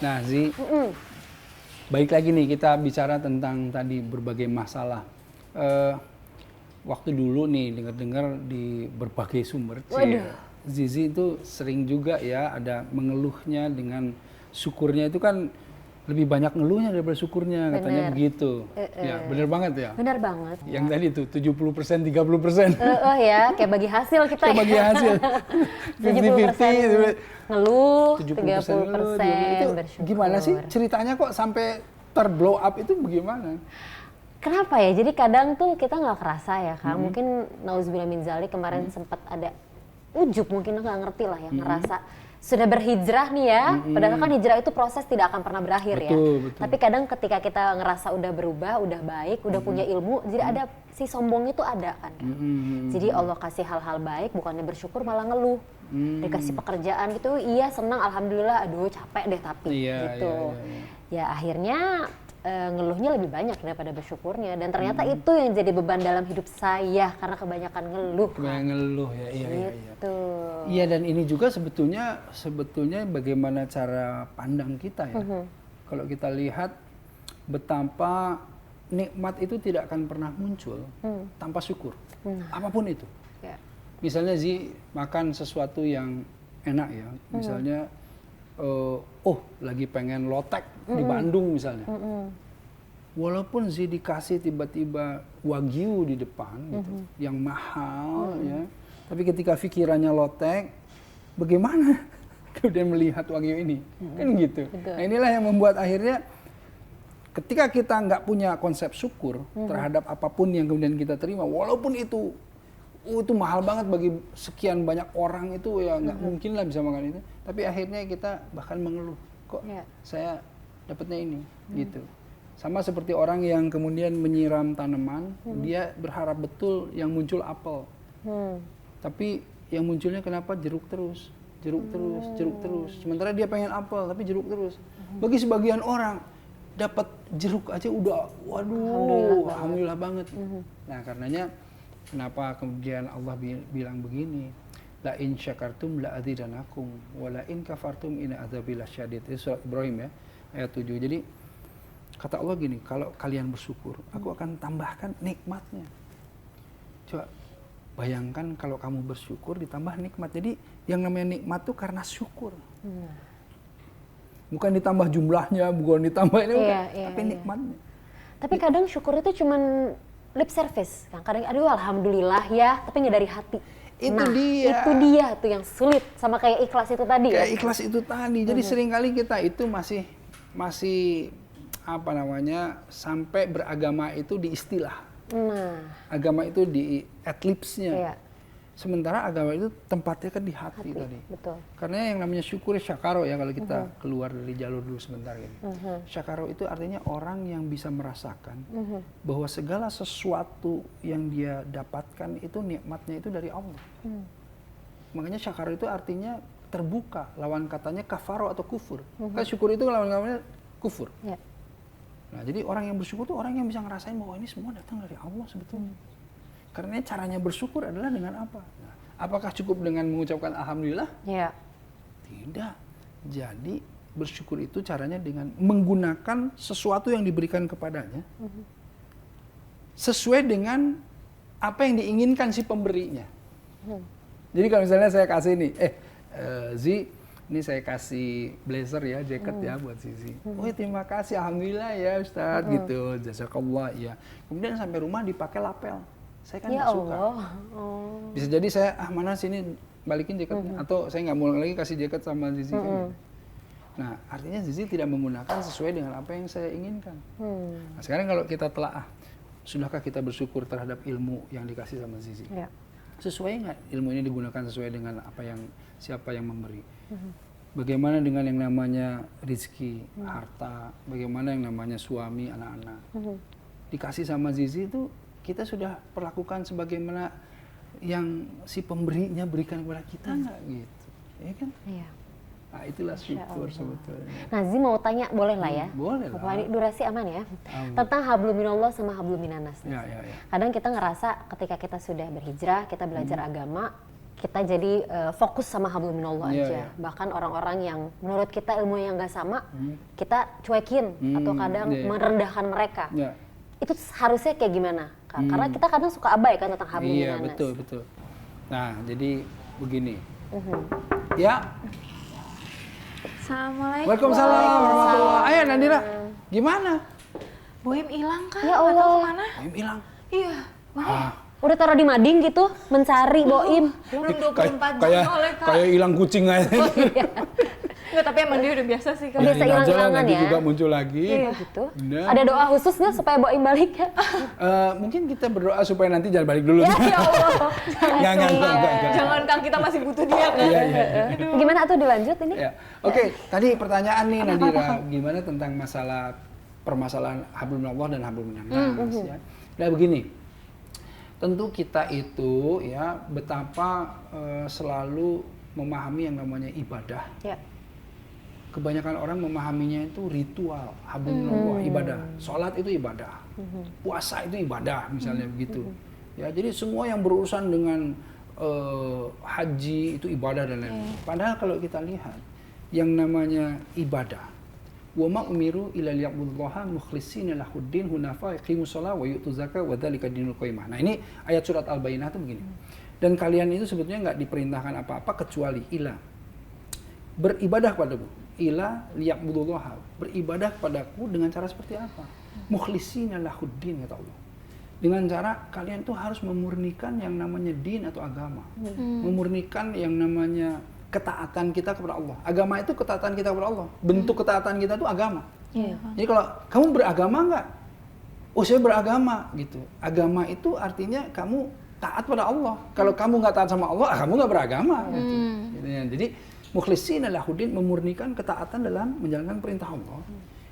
Nah, Zi, baik lagi nih kita bicara tentang tadi berbagai masalah. Waktu dulu nih dengar-dengar di berbagai sumber, Zizi itu sering juga ya ada mengeluhnya dengan syukurnya itu kan lebih banyak ngeluhnya daripada syukurnya, katanya begitu. Ya, benar banget ya? Benar banget. Yang tadi tuh 70%, 30%. Ya, kayak bagi hasil kita kayak bagi hasil. 50% ngeluh, 70% 30% itu bersyukur. gimana sih ceritanya kok sampai terblow up itu bagaimana? Kenapa ya? Jadi kadang tuh kita nggak kerasa ya Kang. Mungkin nauzubillah min dzalik kemarin sempat ada ujub, mungkin nggak ngerti lah ya, ngerasa sudah berhijrah nih ya. Padahal kan hijrah itu proses tidak akan pernah berakhir ya. Betul. Tapi kadang ketika kita ngerasa udah berubah, udah baik, udah punya ilmu, jadi ada si sombong itu ada kan. Jadi Allah kasih hal-hal baik, bukannya bersyukur malah ngeluh. Dikasih pekerjaan gitu, iya senang, alhamdulillah, aduh capek deh tapi gitu. Ya akhirnya ngeluhnya lebih banyak daripada bersyukurnya, dan ternyata itu yang jadi beban dalam hidup saya karena kebanyakan ngeluh. Kebanyakan ngeluh ya, iya. Gitu. Iya, dan ini juga sebetulnya bagaimana cara pandang kita ya. Kalau kita lihat betapa nikmat itu tidak akan pernah muncul tanpa syukur, apapun itu. Ya. Misalnya makan sesuatu yang enak ya, misalnya lagi pengen lotek di Bandung misalnya. Walaupun dikasih tiba-tiba wagyu di depan gitu, yang mahal ya, tapi ketika pikirannya lotek, bagaimana kemudian melihat wagyu ini? Kan gitu. Nah, inilah yang membuat akhirnya ketika kita nggak punya konsep syukur terhadap apapun yang kemudian kita terima, walaupun itu mahal banget bagi sekian banyak orang, itu ya nggak mungkin lah bisa makan itu. Tapi akhirnya kita bahkan mengeluh, kok saya dapatnya ini, gitu. Sama seperti orang yang kemudian menyiram tanaman, dia berharap betul yang muncul apel. Tapi yang munculnya kenapa jeruk terus. Sementara dia pengen apel, tapi jeruk terus. Bagi sebagian orang, dapat jeruk aja udah, waduh, alhamdulillah banget. Nah, karenanya kenapa kemudian Allah bilang begini, la in syakartum la azidanakum wa la in kafartum inna adzabi lasyadid. Itu surat Ibrahim ya, ayat 7. Jadi kata Allah gini, kalau kalian bersyukur, aku akan tambahkan nikmatnya. Coba bayangkan kalau kamu bersyukur ditambah nikmat. Jadi yang namanya nikmat itu karena syukur. Bukan ditambah jumlahnya, bukan ditambah ini, tapi nikmatnya. Tapi kadang syukur itu cuman lip service, kadang aduh alhamdulillah ya, tapi nggak dari hati. Itu dia tuh yang sulit, sama kayak ikhlas itu tadi. Kayak ikhlas itu tadi. Jadi seringkali kita itu masih apa namanya, sampai beragama itu di istilah. Agama itu di adlibsnya. Sementara agama itu tempatnya kan di hati tadi. Betul. Karena yang namanya syukur syakaro ya, kalau kita keluar dari jalur dulu sebentar gitu. Syakaro itu artinya orang yang bisa merasakan bahwa segala sesuatu yang dia dapatkan itu nikmatnya itu dari Allah. Makanya syakaro itu artinya terbuka. Lawan katanya kafaro atau kufur. Kan syukur itu lawan katanya kufur. Nah, jadi orang yang bersyukur itu orang yang bisa ngerasain bahwa ini semua datang dari Allah sebetulnya. Karena caranya bersyukur adalah dengan apa? Nah, apakah cukup dengan mengucapkan alhamdulillah? Tidak. Jadi bersyukur itu caranya dengan menggunakan sesuatu yang diberikan kepadanya sesuai dengan apa yang diinginkan si pemberinya. Jadi kalau misalnya saya kasih nih, ini saya kasih blazer ya, jaket ya buat Zizi. Oh ya, terima kasih, alhamdulillah ya Ustadz gitu, jazakallah ya. Kemudian sampai rumah dipakai lapel. Saya kan nggak suka. Bisa jadi saya mana sini balikin jaketnya, atau saya nggak mau lagi kasih jaket sama Zizi. Nah, artinya Zizi tidak menggunakan sesuai dengan apa yang saya inginkan. Nah, sekarang kalau kita telaah, sudahkah kita bersyukur terhadap ilmu yang dikasih sama Zizi? Sesuai nggak ilmu ini digunakan sesuai dengan apa yang siapa yang memberi? Bagaimana dengan yang namanya rezeki, harta? Bagaimana yang namanya suami, anak-anak? Dikasih sama Zizi itu kita sudah perlakukan sebagaimana yang si pemberinya berikan kepada kita nggak gitu, ya kan? Nah, itulah syukur sebetulnya. Nah, Zi mau tanya, boleh lah ya? Boleh lah. Durasi aman ya? Tentang hablum minallah sama hablum minanas. Ya. Kadang kita ngerasa ketika kita sudah berhijrah, kita belajar agama, kita jadi fokus sama hablum minallah Iya, aja. iya. Bahkan orang-orang yang menurut kita ilmu yang nggak sama, kita cuekin atau kadang iya. merendahkan mereka. Ya. Itu harusnya kayak gimana? Karena kita kadang suka abai kan tentang hablum Iya, minanas. betul. Nah, jadi begini. Ya, Assalamualaikum. Waalaikumsalam warahmatullahi. Ayo Nadira, gimana? Boim hilang kan? Ya Allah. Atau kemana? Boim hilang. Iya. Mana? Udah taruh di mading gitu, mencari Boim. Belum 24 jam oleh Kak. Kayak hilang kucing aja. Enggak, tapi emang dia udah biasa sih Kak. Biasa Biarin aja lah, hilang-hilangan nanti ya. juga muncul lagi. Iya. Gitu. Benar. Ada doa khusus nggak supaya Boim balik ya? Mungkin kita berdoa supaya nanti jangan balik dulu. Ya Allah. Enggak. Jangan Kang, kita masih butuh dia kan. Iya. Gimana tuh dilanjut ini? Ya. Oke, tadi pertanyaan nih Nadira, gimana tentang masalah permasalahan hablum minallah dan hablum minannas ya. Nah begini, tentu kita itu ya betapa selalu memahami yang namanya ibadah. Ya. Kebanyakan orang memahaminya itu ritual, hablum minallah, ibadah. Sholat itu ibadah, puasa itu ibadah, misalnya begitu. Ya, jadi semua yang berurusan dengan haji itu ibadah dan lain-lain. Padahal kalau kita lihat yang namanya ibadah, wa ma umiru illa liya'budullaha mukhlishina lahuddin hunafa yaqimus shalah wa yu'tuz zakata wa dzalika dinul qayyimah. Nah, ini ayat surat Al-Bayyinah itu begini. Dan kalian itu sebetulnya nggak diperintahkan apa-apa kecuali ila beribadah kepadaku, ila liya'budullaha, beribadah kepadaku dengan cara seperti apa? Mukhlishina lahuddin, kata Allah. Dengan cara kalian tuh harus memurnikan yang namanya din atau agama. Memurnikan yang namanya ketaatan kita kepada Allah. Agama itu ketaatan kita kepada Allah. Bentuk ketaatan kita itu agama. Iya. Jadi kalau kamu beragama nggak? Oh, saya beragama gitu. Agama itu artinya kamu taat pada Allah. Kalau kamu nggak taat sama Allah, kamu nggak beragama. Gitu. Gitu ya. Jadi mukhlishina lahuddin, memurnikan ketaatan dalam menjalankan perintah Allah.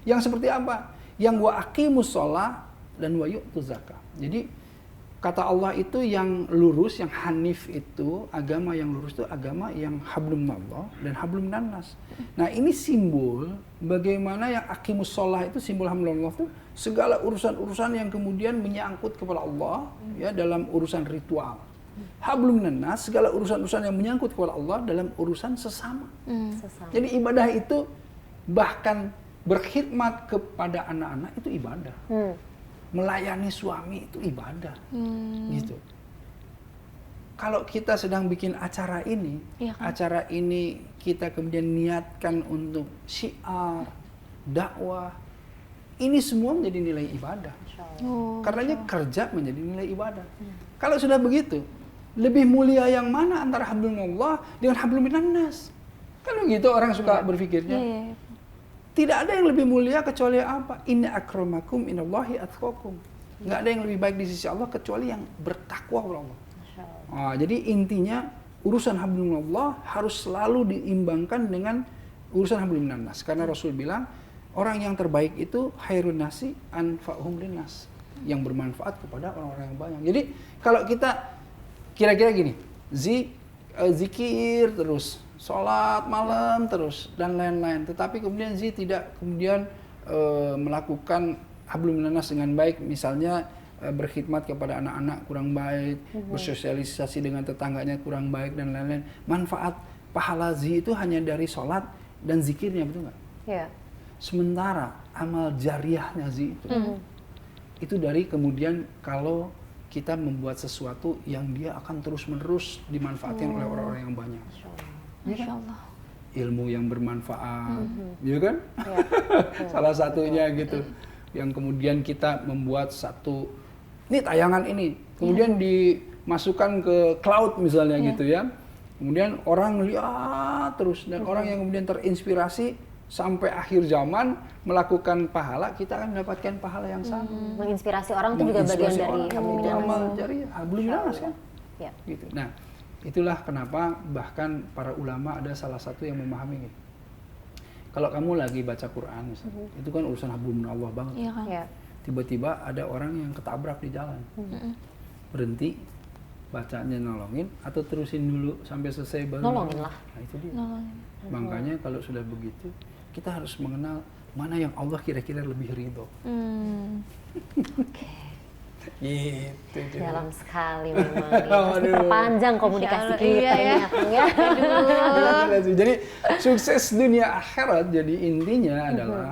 Yang seperti apa? Yang wa aqimus shalah dan wa yu'tuz zakah. Jadi kata Allah itu yang lurus, yang hanif itu, agama yang lurus itu agama yang hablum minallah dan hablum minannas. Nah, ini simbol bagaimana yang aqimus shalah itu simbol hablum minallah itu segala urusan-urusan yang kemudian menyangkut kepada Allah ya dalam urusan ritual. Hablum minannas segala urusan-urusan yang menyangkut kepada Allah dalam urusan sesama. Sesama. Jadi ibadah itu bahkan berkhidmat kepada anak-anak itu ibadah. Melayani suami itu ibadah, gitu. Kalau kita sedang bikin acara ini, Iya kan? acara ini kita kemudian niatkan untuk syiar, dakwah, ini semua menjadi nilai ibadah. Oh. Karenanya kerja menjadi nilai ibadah. Kalau sudah begitu, lebih mulia yang mana antara hablum minallah dengan hablum minannas? Kan begitu orang suka berpikirnya. Iya. Tidak ada yang lebih mulia kecuali apa? Inna akramakum inallahi atqakum. Nggak ada yang lebih baik di sisi Allah kecuali yang bertakwa kepada Allah. Jadi intinya urusan hablum minallah harus selalu diimbangkan dengan urusan hablum minannas. Karena Rasul bilang orang yang terbaik itu khairun nasi anfa'uhum linnas, yang bermanfaat kepada orang-orang yang banyak. Jadi kalau kita kira-kira gini, zikir terus, sholat malam terus dan lain-lain, tetapi kemudian tidak kemudian melakukan hablum minannas dengan baik, misalnya berkhidmat kepada anak-anak kurang baik, bersosialisasi dengan tetangganya kurang baik dan lain-lain. Manfaat pahala itu hanya dari sholat dan zikirnya, betul nggak? Iya. Sementara amal jariahnya itu dari kemudian kalau kita membuat sesuatu yang dia akan terus-menerus dimanfaatkan oleh orang-orang yang banyak. Masya Allah. Ilmu yang bermanfaat, ya kan? Salah satunya gitu. Yang kemudian kita membuat satu, ini tayangan ini, kemudian dimasukkan ke cloud misalnya gitu ya. Kemudian orang lihat terus, dan orang yang kemudian terinspirasi sampai akhir zaman melakukan pahala, kita akan mendapatkan pahala yang sama. Menginspirasi orang itu juga bagian Menginspirasi dari orang, hablum itu minannas. amal jariah, hablum minannas kan? Ya. Gitu. Nah, itulah kenapa bahkan para ulama ada salah satu yang memahami gitu. Kalau kamu lagi baca Quran misalnya, itu kan urusan hablum minallah banget. Iya kan? Ya. Tiba-tiba ada orang yang ketabrak di jalan. Berhenti, bacanya nolongin atau terusin dulu sampai selesai baru. Nolongin lah. Nah, itu dia. Nolongin. Makanya kalau sudah begitu, kita harus mengenal mana yang Allah kira-kira lebih ridho. Gitu. Dalam sekali memang. Harus diperpanjang komunikasi Insya Allah, kita iya ya. ini Akang ya. Jadi sukses dunia akhirat, jadi intinya adalah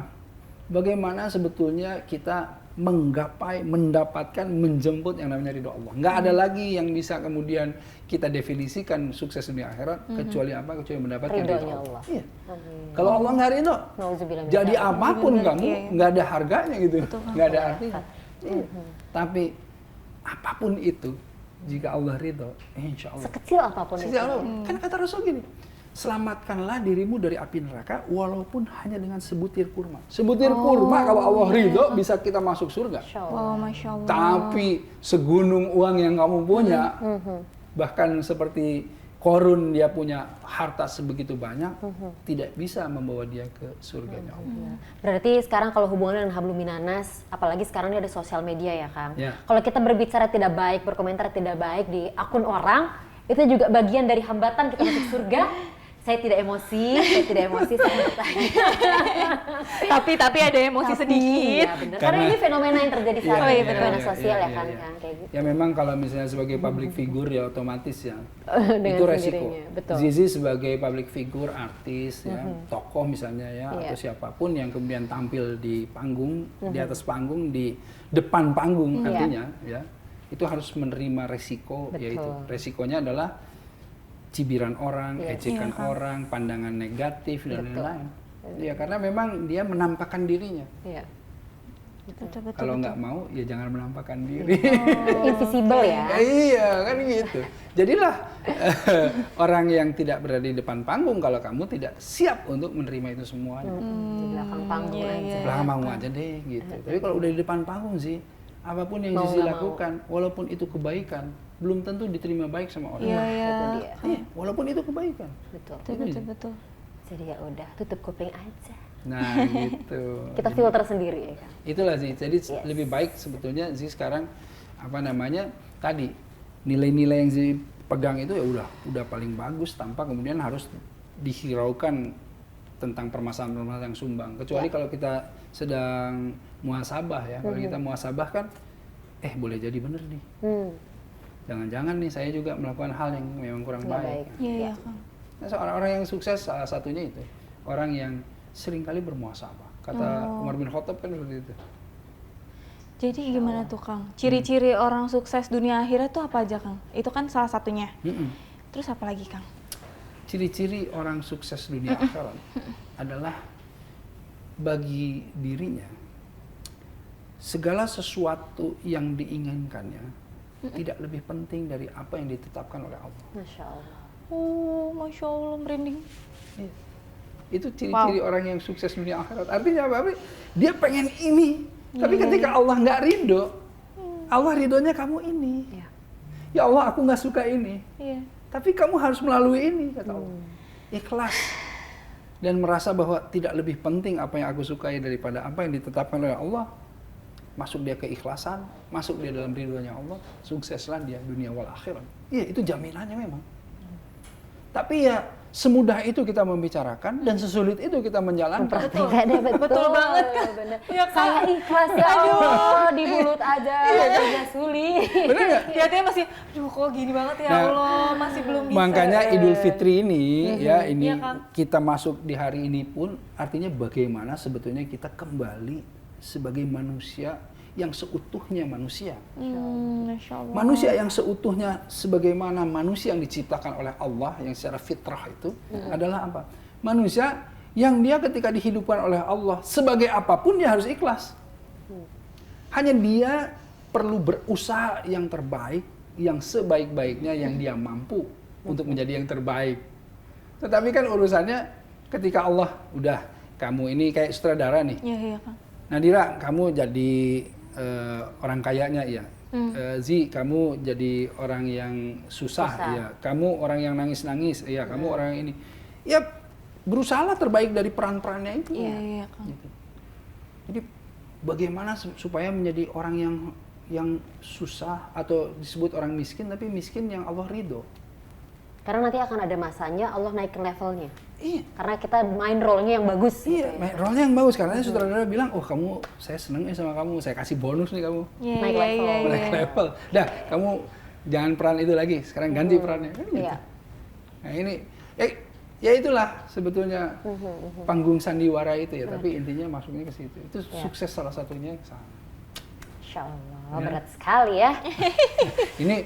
bagaimana sebetulnya kita menggapai, mendapatkan, menjemput yang namanya ridho Allah. Nggak ada lagi yang bisa kemudian kita definisikan sukses dunia akhirat kecuali apa? Kecuali mendapatkan ridho Ridhonya Allah. Allah. Iya. Kalau Allah nggak ridho, Nauzubillah min jadi dzalik. apapun kamu nggak ada harganya gitu, nggak ada artinya. Tapi apapun itu, jika Allah ridho, insya Allah. Sekecil apapun itu. Sekecil apapun. Kan kata Rasul gini, selamatkanlah dirimu dari api neraka walaupun hanya dengan sebutir kurma. Sebutir kurma kalau Allah ridho bisa kita masuk surga. Insya Allah. Wow, Masya Allah. Tapi segunung uang yang kamu punya, bahkan seperti Korun dia punya harta sebegitu banyak, tidak bisa membawa dia ke surganya Allah. Berarti sekarang kalau hubungannya dengan hablum minanas, apalagi sekarang ini ada sosial media ya Kang. Ya. Kalau kita berbicara tidak baik, berkomentar tidak baik di akun orang, itu juga bagian dari hambatan kita masuk surga. Saya tidak emosi, saya bertanya. Tapi ada emosi sedikit. Ya benar. Karena ini fenomena yang terjadi saat ini, fenomena sosial ya kan, iya. Kang, kayak gitu. Ya memang kalau misalnya sebagai public figure ya otomatis ya Dengan itu resiko. sendirinya, betul. Zizi sebagai public figure, artis, ya, tokoh misalnya ya Iya. atau siapapun yang kemudian tampil di panggung, di atas panggung, di depan panggung artinya ya itu harus menerima resiko, Betul. yaitu resikonya adalah cibiran orang, ejekan orang, pandangan negatif dan lain-lain. Ya karena memang dia menampakkan dirinya. Iya. Betul. Kalau nggak mau, ya jangan menampakkan diri. Invisible ya. Iya, kan gitu. Jadilah orang yang tidak berada di depan panggung kalau kamu tidak siap untuk menerima itu semuanya. Di belakang panggung aja. Belakang panggung aja deh, gitu. Tapi kalau udah di depan panggung sih, apapun yang Mau Zizi nggak lakukan, walaupun itu kebaikan, belum tentu diterima baik sama orang. Iya, lain. iya. Itu dia. Iya, walaupun itu kebaikan. Betul. Betul. Jadi ya udah, tutup kuping aja. Nah, gitu. Kita filter sendiri ya kan. Itulah sih. Jadi lebih baik sebetulnya sih sekarang apa namanya tadi nilai-nilai yang sih pegang itu ya udah paling bagus tanpa kemudian harus dihiraukan tentang permasalahan-permasalahan yang sumbang. Kecuali kalau kita sedang muhasabah ya. Kalau kita muhasabah kan boleh jadi bener nih. Jangan-jangan nih saya juga melakukan hal yang memang kurang Nggak baik. Iya, Kang. Nah, orang yang sukses salah satunya itu orang yang seringkali bermuhasabah. Kata Umar bin Khattab kan seperti itu. Jadi gimana tuh, Kang? Ciri-ciri orang sukses dunia akhirat tuh apa aja, Kang? Itu kan salah satunya. Terus apa lagi, Kang? Ciri-ciri orang sukses dunia akhirat adalah bagi dirinya segala sesuatu yang diinginkannya tidak lebih penting dari apa yang ditetapkan oleh Allah. Masya Allah. Oh, Masya Allah, merinding. Iya. Itu ciri-ciri orang yang sukses dunia akhirat. Artinya apa? Dia pengen ini, tapi ketika Allah nggak ridho, Allah ridhonya kamu ini. Iya. Ya Allah, aku nggak suka ini, Iya. tapi kamu harus melalui ini, kata Allah. Ikhlas dan merasa bahwa tidak lebih penting apa yang aku sukai daripada apa yang ditetapkan oleh Allah. Masuk dia keikhlasan, masuk dia dalam ridhonya Allah, sukseslah dia dunia wal akhirat. Iya, itu jaminannya memang. Tapi ya semudah itu kita membicarakan dan sesulit itu kita menjalankan. Betul banget, Kak. Bener. Ya, Kak. Saya ikhlas ya Allah, di mulut aja, kerja sulit. Bener nggak? Hatinya masih, aduh kok gini banget ya Nah, Allah, masih belum bisa. Makanya Idul Fitri ini ya ini Iya, Kang. kita masuk di hari ini pun artinya bagaimana sebetulnya kita kembali sebagai manusia yang seutuhnya manusia. Masya Allah. Manusia yang seutuhnya sebagaimana manusia yang diciptakan oleh Allah yang secara fitrah itu adalah apa? Manusia yang dia ketika dihidupkan oleh Allah sebagai apapun dia harus ikhlas. Hanya dia perlu berusaha yang terbaik, yang sebaik-baiknya yang dia mampu untuk menjadi yang terbaik. Tetapi kan urusannya ketika Allah udah kamu ini kayak sutradara nih. Iya, Kang. Nadira, kamu jadi orang kayanya ya. Zi, kamu jadi orang yang susah, ya. Kamu orang yang nangis-nangis, ya. Kamu orang yang ini. Ya, berusahalah terbaik dari peran-perannya itu. Iya, Kang. Gitu. Jadi bagaimana supaya menjadi orang yang susah atau disebut orang miskin tapi miskin yang Allah ridho. Karena nanti akan ada masanya Allah naikin levelnya. Iya. Karena kita main role-nya yang bagus. Iya, gitu ya. role-nya yang bagus karena sutradara bilang, oh kamu, saya seneng nih sama kamu, saya kasih bonus nih kamu. Iya, Naik iya, level. iya, Naik iya. level. Dah, kamu jangan peran itu lagi, sekarang ganti perannya. Kan gitu. Iya. Nah ini, ya itulah sebetulnya panggung sandiwara itu ya, tapi intinya masuknya ke situ. Itu sukses salah satunya ke sana. Insya Allah, Ya. berat sekali ya. Ini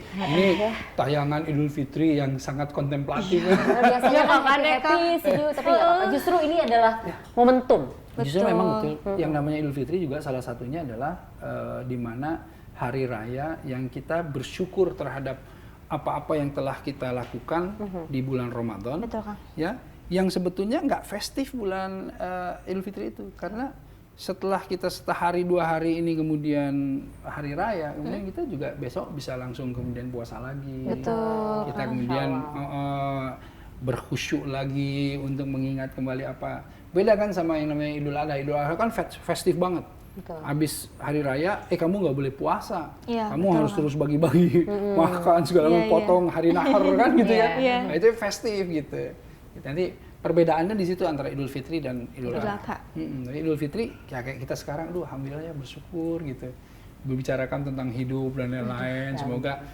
tayangan Idul Fitri yang sangat kontemplatif. Biasanya kan makanya, happy, sejuk, tapi nggak apa-apa. Justru ini adalah momentum. Justru Betul. memang betul. Yang namanya Idul Fitri juga salah satunya adalah di mana hari raya yang kita bersyukur terhadap apa-apa yang telah kita lakukan di bulan Ramadan. Betul, Kang. Ya, yang sebetulnya nggak festif bulan Idul Fitri itu karena setelah kita setahari 2 hari ini kemudian hari raya, kemudian kita juga besok bisa langsung kemudian puasa lagi. Betul. Kita kemudian berkhusyuk lagi untuk mengingat kembali apa. Beda kan sama yang namanya Idul Adha. Idul Adha kan festif banget. Betul. Habis hari raya, kamu nggak boleh puasa. Iya, Kamu betul, harus terus bagi-bagi makan segala Iya, macam, potong hari nahar kan gitu ya. Iya. Nah, itu festif gitu. Nanti perbedaannya di situ antara Idul Fitri dan Idul Idul Adha. Adha. Jadi Idul Fitri ya kayak kita sekarang, aduh alhamdulillah ya bersyukur gitu. Membicarakan tentang hidup dan lain-lain. Semoga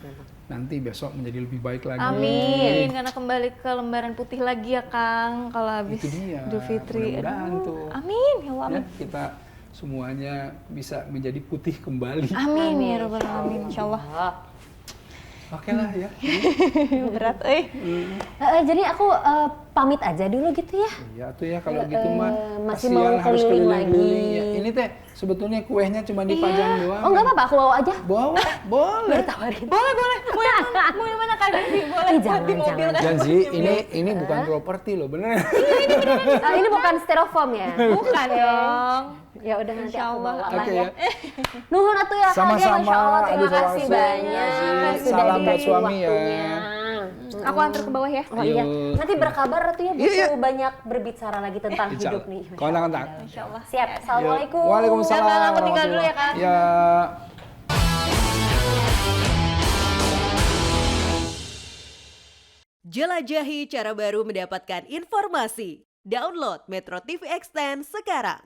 nanti besok menjadi lebih baik lagi. Amin, karena kembali ke lembaran putih lagi ya Kang, kalau habis Itu dia. Idul Fitri. Mudah-mudahan Aduh, tuh. Amin, ya Allah. Ya, kita semuanya bisa menjadi putih kembali. Amin, ya Rabbal Alamin, insya Allah. Oke lah ya. Berat, Jadi aku pamit aja dulu gitu ya. Iya tuh ya kalau gitu mah masih kasihan mau harus keliling keliling-keliling lagi. ya. Ini teh sebetulnya kuehnya cuma dipajang doang. Oh nggak apa-apa, aku bawa aja. Bawa, boleh. Tawarin. Boleh, boleh. Mau yang mana Kak Devi? Boleh, Ih, buat jangan, di mobil jangan. kan? Dan sih ini bukan properti loh, bener. Ini bukan styrofoam ya? Bukan dong. Ya udah nanti Insya aku Allah. bawa lah Oke ya. ya. Nuhun atuh ya Kak, Sama-sama. Masya Allah, terima Aduh, kasih terima banyak. kasih. Sudah Salam buat dikasih suami ya. waktunya. Aku antar ke bawah ya. Oh iya, Ayo. nanti berkabar tuh ya, Iya, iya. butuh banyak berbicara lagi tentang Insya hidup Allah. nih. Masya Kontak-kontak. Allah. Insya Allah. Siap, Assalamualaikum. Waalaikumsalam. Ya, Kang, aku tinggal dulu ya, Kang. Ya. Jelajahi cara baru mendapatkan informasi. Download Metro TV Extend sekarang.